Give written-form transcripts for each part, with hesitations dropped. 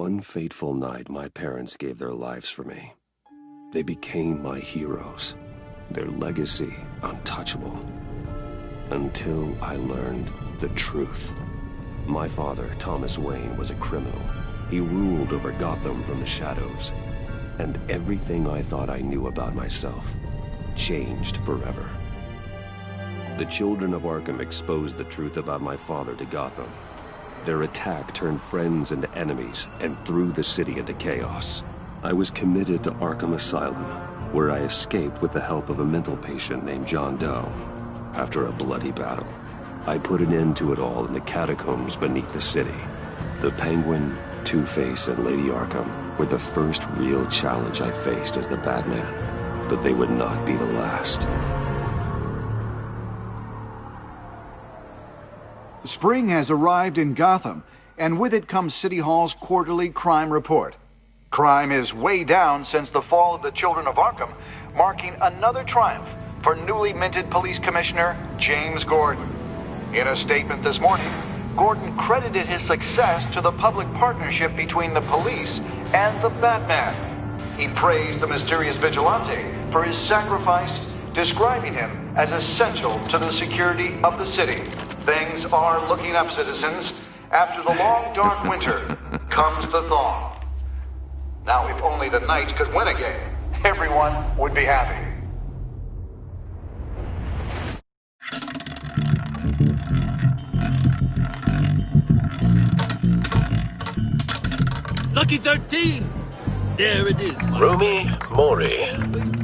one fateful night, my parents gave their lives for me. They became my heroes, their legacy untouchable. Until I learned the truth. My father, Thomas Wayne, was a criminal. He ruled over Gotham from the shadows. And everything I thought I knew about myself changed forever. The children of Arkham exposed the truth about my father to Gotham. Their attack turned friends into enemies and threw the city into chaos. I was committed to Arkham Asylum, where I escaped with the help of a mental patient named John Doe. After a bloody battle, I put an end to it all in the catacombs beneath the city. The Penguin, Two-Face, and Lady Arkham were the first real challenge I faced as the Batman, but they would not be the last. Spring has arrived in Gotham, and with it comes City Hall's quarterly crime report. Crime is way down since the fall of the Children of Arkham, marking another triumph for newly minted Police Commissioner James Gordon. In a statement this morning, Gordon credited his success to the public partnership between the police and the Batman. He praised the mysterious vigilante for his sacrifice, describing him as essential to the security of the city. Things are looking up, citizens. After the long, dark winter comes the thaw. Now, if only the Knights could win again, everyone would be happy. Lucky 13! There it is. Rumi Mori,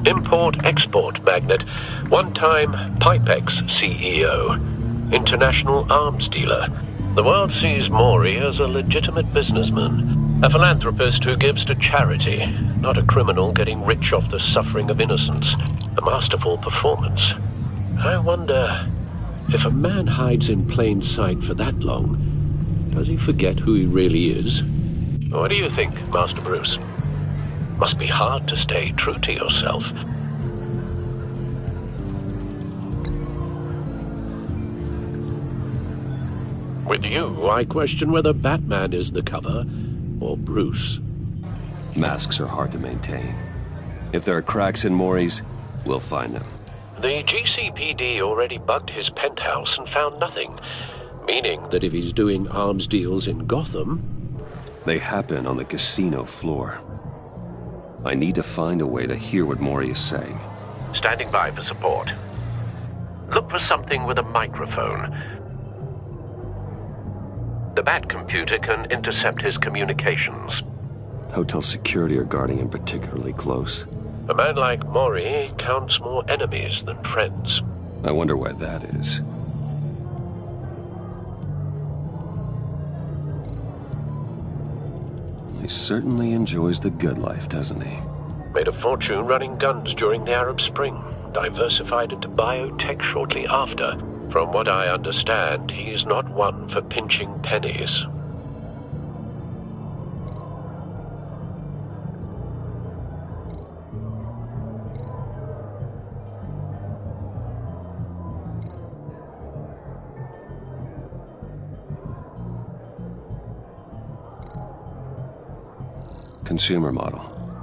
import-export magnate, one-time Pipex CEO, international arms dealer. The world sees Mori as a legitimate businessman, a philanthropist who gives to charity, not a criminal getting rich off the suffering of innocence. A masterful performance. I wonder, if a man hides in plain sight for that long, does he forget who he really is? What do you think, Master Bruce? Must be hard to stay true to yourself. With you, I question whether Batman is the cover, or Bruce. Masks are hard to maintain. If there are cracks in Mori's, we'll find them. The GCPD already bugged his penthouse and found nothing, meaning that if he's doing arms deals in Gotham... They happen on the casino floor. I need to find a way to hear what Mori is saying. Standing by for support. Look for something with a microphone. The Bat computer can intercept his communications. Hotel security are guarding him particularly close. A man like Mori counts more enemies than friends. I wonder why that is. He certainly enjoys the good life, doesn't he? Made a fortune running guns during the Arab Spring. Diversified into biotech shortly after. From what I understand, he's not one for pinching pennies. Consumer model.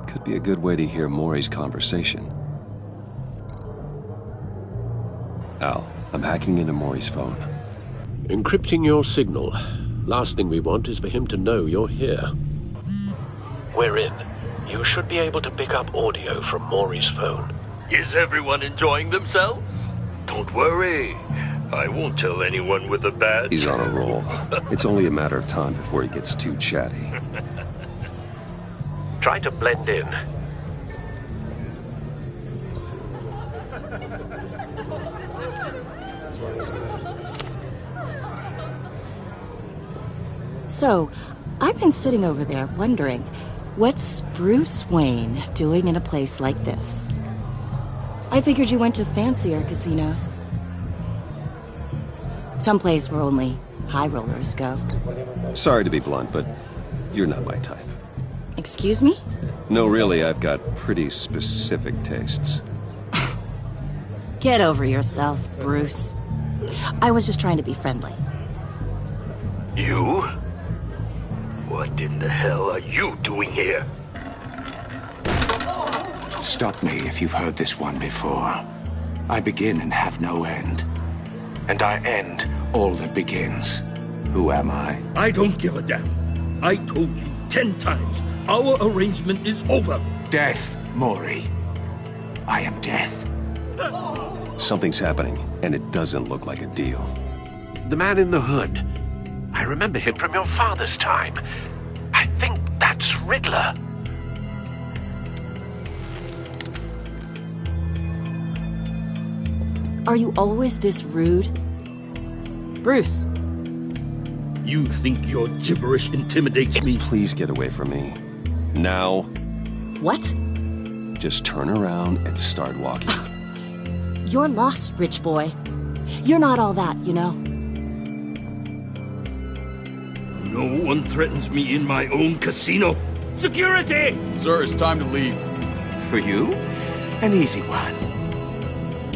Could be a good way to hear Mori's conversation. Al, I'm hacking into Mori's phone. Encrypting your signal. Last thing we want is for him to know you're here. We're in. You should be able to pick up audio from Mori's phone. Is everyone enjoying themselves? Don't worry. I won't tell anyone with a badge. He's on a roll. It's only a matter of time before he gets too chatty. Try to blend in. So, I've been sitting over there wondering, what's Bruce Wayne doing in a place like this? I figured you went to fancier casinos. Someplace where only high rollers go. Sorry to be blunt, but you're not my type. Excuse me? No, really, I've got pretty specific tastes. Get over yourself, Bruce. I was just trying to be friendly. You? What in the hell are you doing here? Stop me if you've heard this one before. I begin and have no end. And I end all that begins. Who am I? I don't give a damn. I told you 10 times. Our arrangement is over. Death, Mori. I am death. Something's happening, and it doesn't look like a deal. The man in the hood. I remember him from your father's time. I think that's Riddler. Are you always this rude? Bruce. You think your gibberish intimidates me? Please get away from me. Now. What? Just turn around and start walking. You're lost, rich boy. You're not all that, you know. No one threatens me in my own casino. Security! Sir, it's time to leave. For you? An easy one.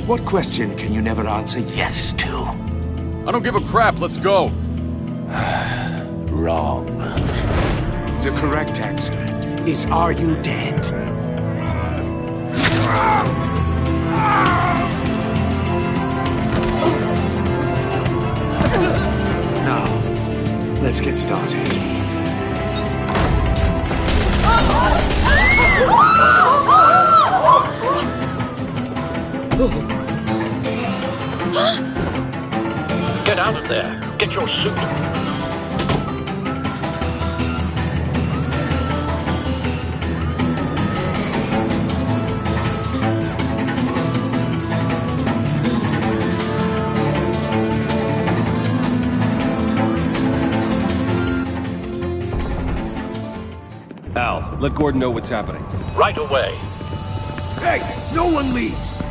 What question can you never answer yes to? I don't give a crap, let's go. Wrong. The correct answer is, are you dead? Now, let's get started. Get out of there. Get your suit. Al, let Gordon know what's happening. Right away. Hey, no one leaves!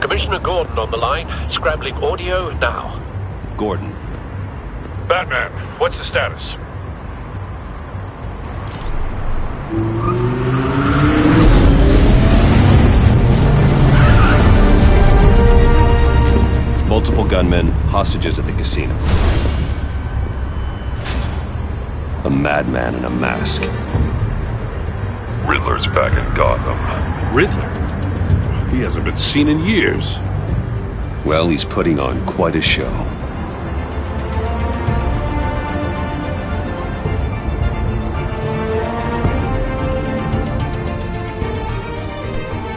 Commissioner Gordon on the line. Scrambling audio now. Gordon. Batman, what's the status? Multiple gunmen, hostages at the casino. A madman in a mask. Riddler's back in Gotham. Riddler? He hasn't been seen in years. Well, he's putting on quite a show.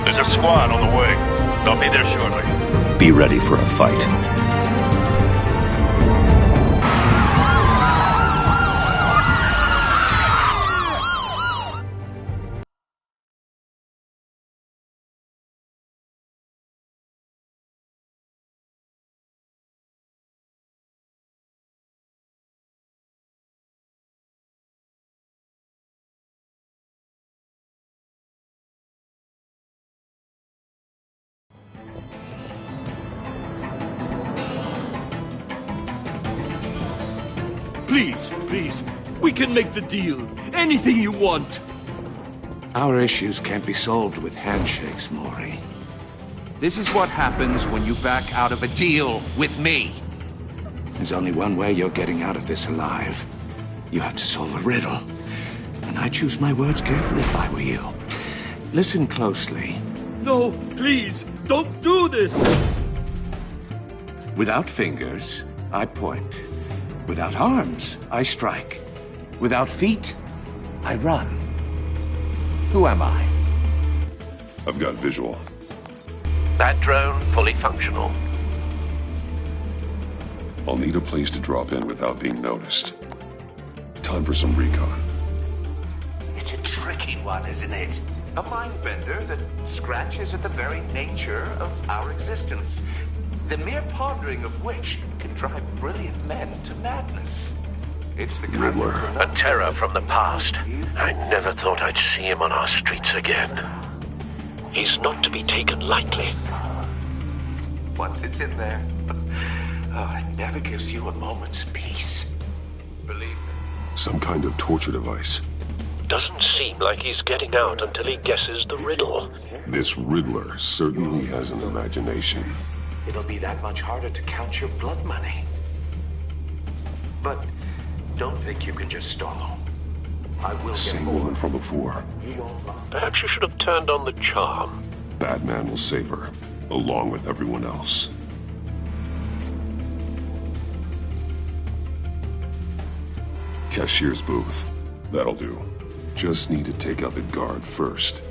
There's a squad on the way. They'll be there shortly. Be ready for a fight. Please, please, we can make the deal. Anything you want. Our issues can't be solved with handshakes, Mori. This is what happens when you back out of a deal with me. There's only one way you're getting out of this alive. You have to solve a riddle. And I choose my words carefully if I were you. Listen closely. No, please, don't do this. Without fingers, I point. Without arms, I strike. Without feet, I run. Who am I? I've got visual. That drone fully functional. I'll need a place to drop in without being noticed. Time for some recon. It's a tricky one, isn't it? A mind bender that scratches at the very nature of our existence. The mere pondering of which can drive brilliant men to madness. It's the Riddler. A terror from the past. I never thought I'd see him on our streets again. He's not to be taken lightly. Once it's in there, it never gives you a moment's peace. Believe me. Some kind of torture device. Doesn't seem like he's getting out until he guesses the riddle. This Riddler certainly has an imagination. It'll be that much harder to count your blood money. But don't think you can just stall. I will get Same more. woman from before. You won't lie. Perhaps you should have turned on the charm. Batman will save her, along with everyone else. Cashier's booth. That'll do. Just need to take out the guard first.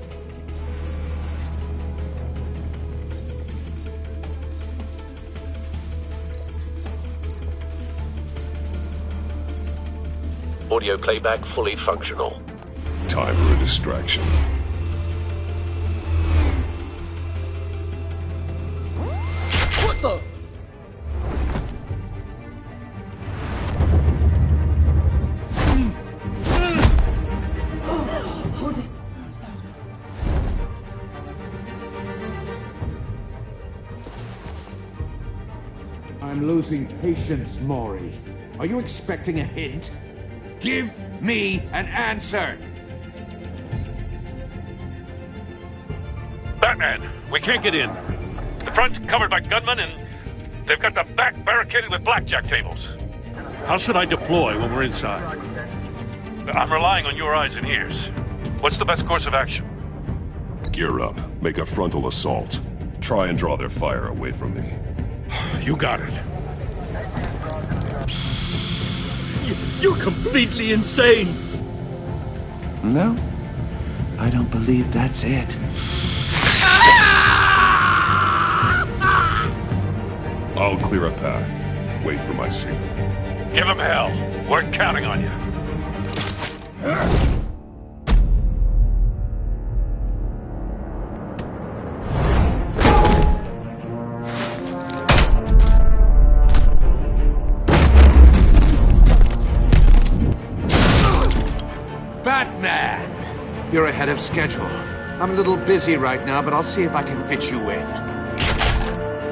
Audio playback fully functional. Time for a distraction. What the? I'm losing patience, Maury. Are you expecting a hint? Give me an answer! Batman, we can't get in. The front's covered by gunmen, and they've got the back barricaded with blackjack tables. How should I deploy when we're inside? I'm relying on your eyes and ears. What's the best course of action? Gear up. Make a frontal assault. Try and draw their fire away from me. You got it. You're completely insane! No, I don't believe that's it. I'll clear a path. Wait for my signal. Give him hell. We're counting on you. Batman! You're ahead of schedule. I'm a little busy right now, but I'll see if I can fit you in.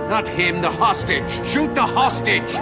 Not him, the hostage! Shoot the hostage!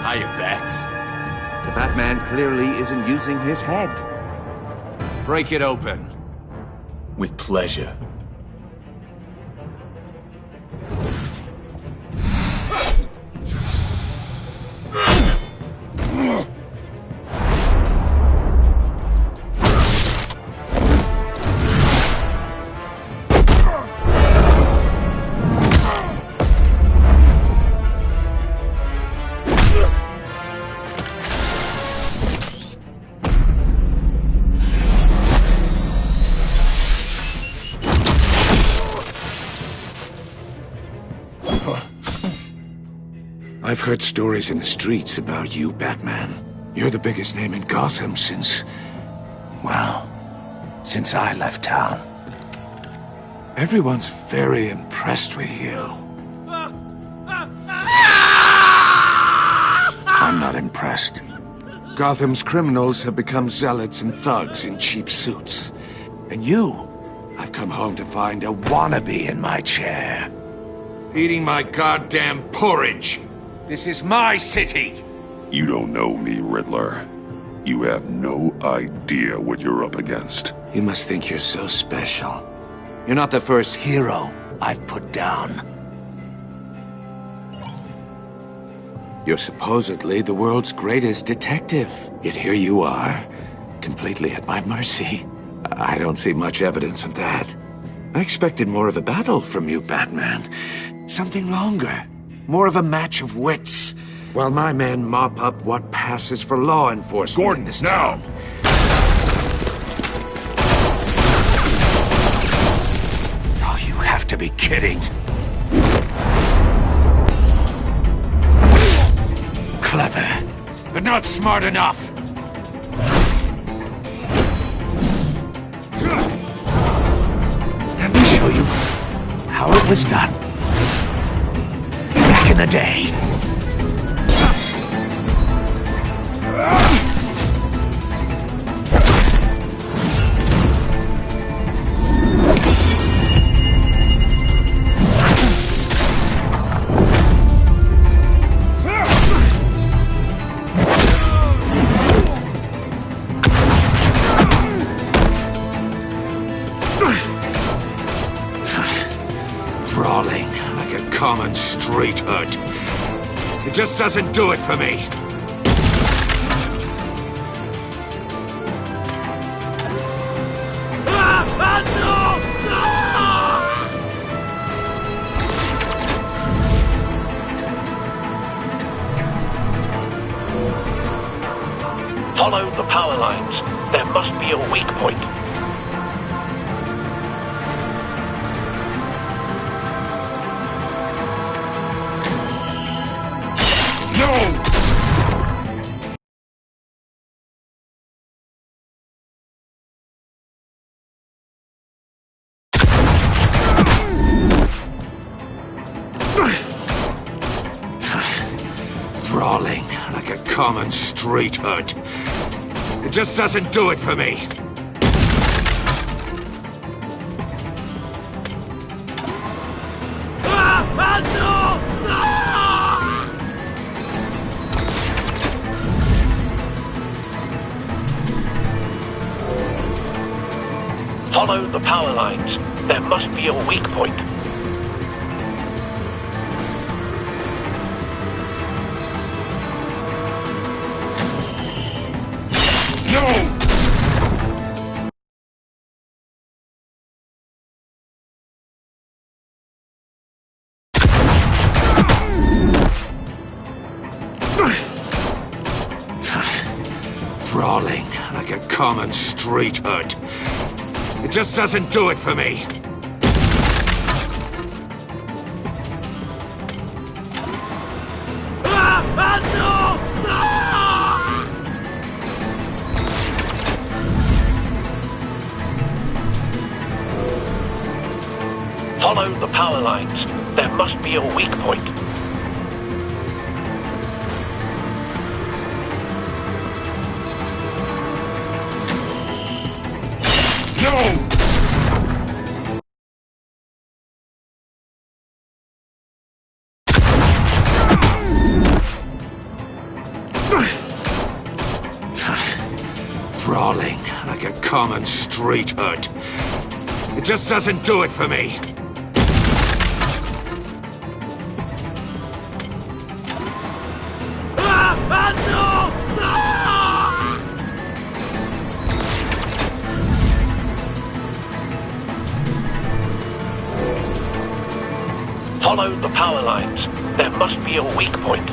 Hiya, Bats. The Batman clearly isn't using his head. Break it open. With pleasure. I've heard stories in the streets about you, Batman. You're the biggest name in Gotham since I left town. Everyone's very impressed with you. I'm not impressed. Gotham's criminals have become zealots and thugs in cheap suits. And you, I've come home to find a wannabe in my chair. Eating my goddamn porridge. This is my city! You don't know me, Riddler. You have no idea what you're up against. You must think you're so special. You're not the first hero I've put down. You're supposedly the world's greatest detective. Yet here you are, completely at my mercy. I don't see much evidence of that. I expected more of a battle from you, Batman. Something longer. More of a match of wits. While my men mop up what passes for law enforcement in this town. to be kidding. Clever, but not smart enough. Let me show you how it was done back in the day. Brawling like a common street hood. It just doesn't do it for me. Follow the power lines. There must be a weak point. Brawling like a common street hood. It just doesn't do it for me. Follow the power lines. There must be a weak point. Brawling like a common street hood. It just doesn't do it for me. Follow the power lines. There must be a weak point. Brawling like a common street hood. It just doesn't do it for me. Follow the power lines. There must be a weak point.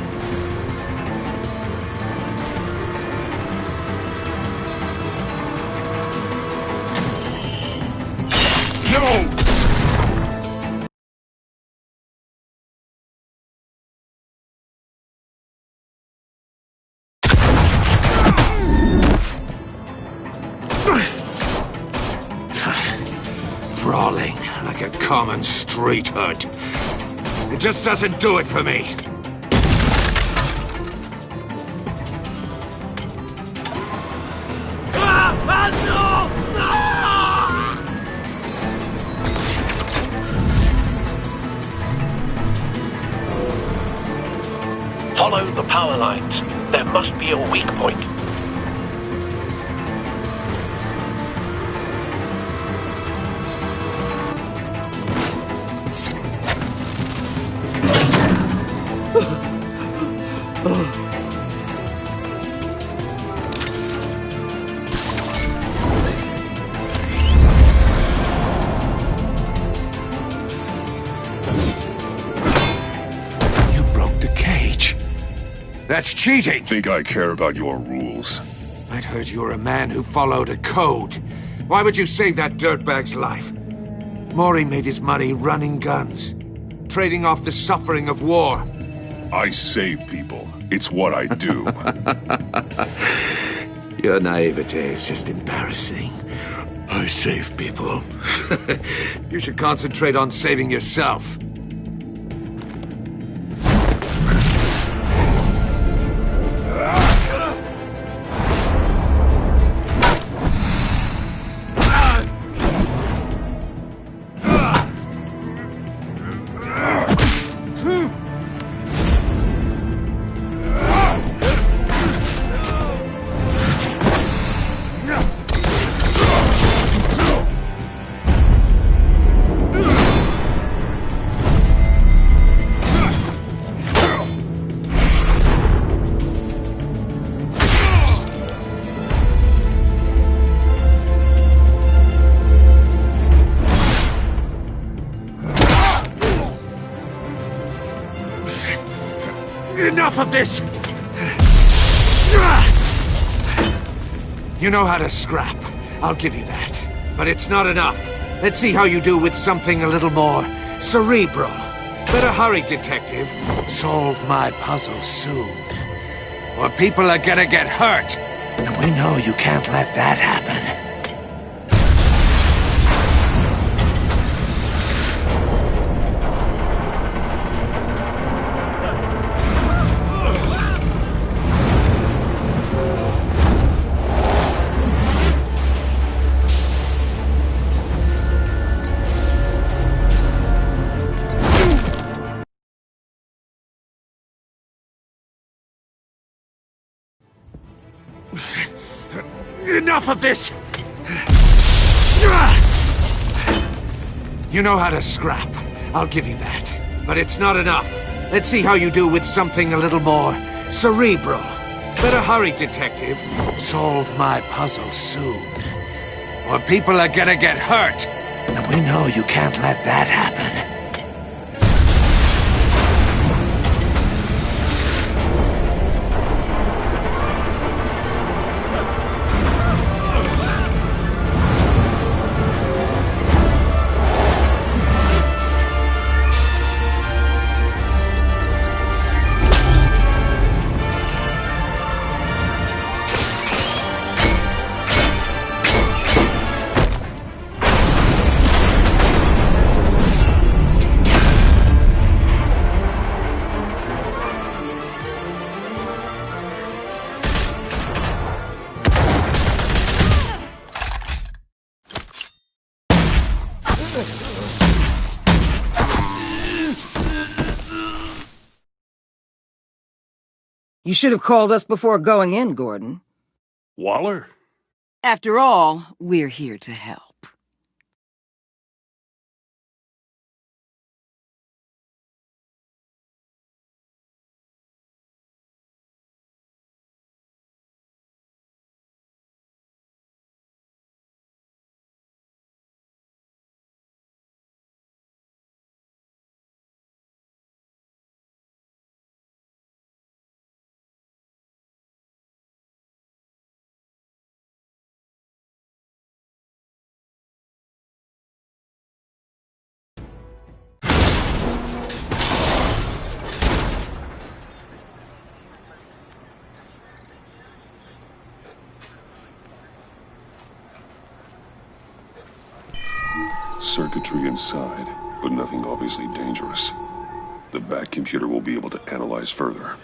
Brawling like a common street hood. It just doesn't do it for me. Follow the power lines. There must be a weak point. That's cheating! Think I care about your rules? I'd heard you were a man who followed a code. Why would you save that dirtbag's life? Maury made his money running guns, trading off the suffering of war. I save people. It's what I do. Your naivete is just embarrassing. I save people. You should concentrate on saving yourself. Enough of this! You know how to scrap. I'll give you that. But it's not enough. Let's see how you do with something a little more cerebral. Better hurry, detective. Solve my puzzle soon. Or people are gonna get hurt. And we know you can't let that happen. Enough of this! You know how to scrap. I'll give you that. But it's not enough. Let's see how you do with something a little more cerebral. Better hurry, detective. Solve my puzzle soon. Or people are gonna get hurt. And we know you can't let that happen. You should have called us before going in, Gordon. Waller? After all, we're here to help. Circuitry inside, but nothing obviously dangerous. The back computer will be able to analyze further.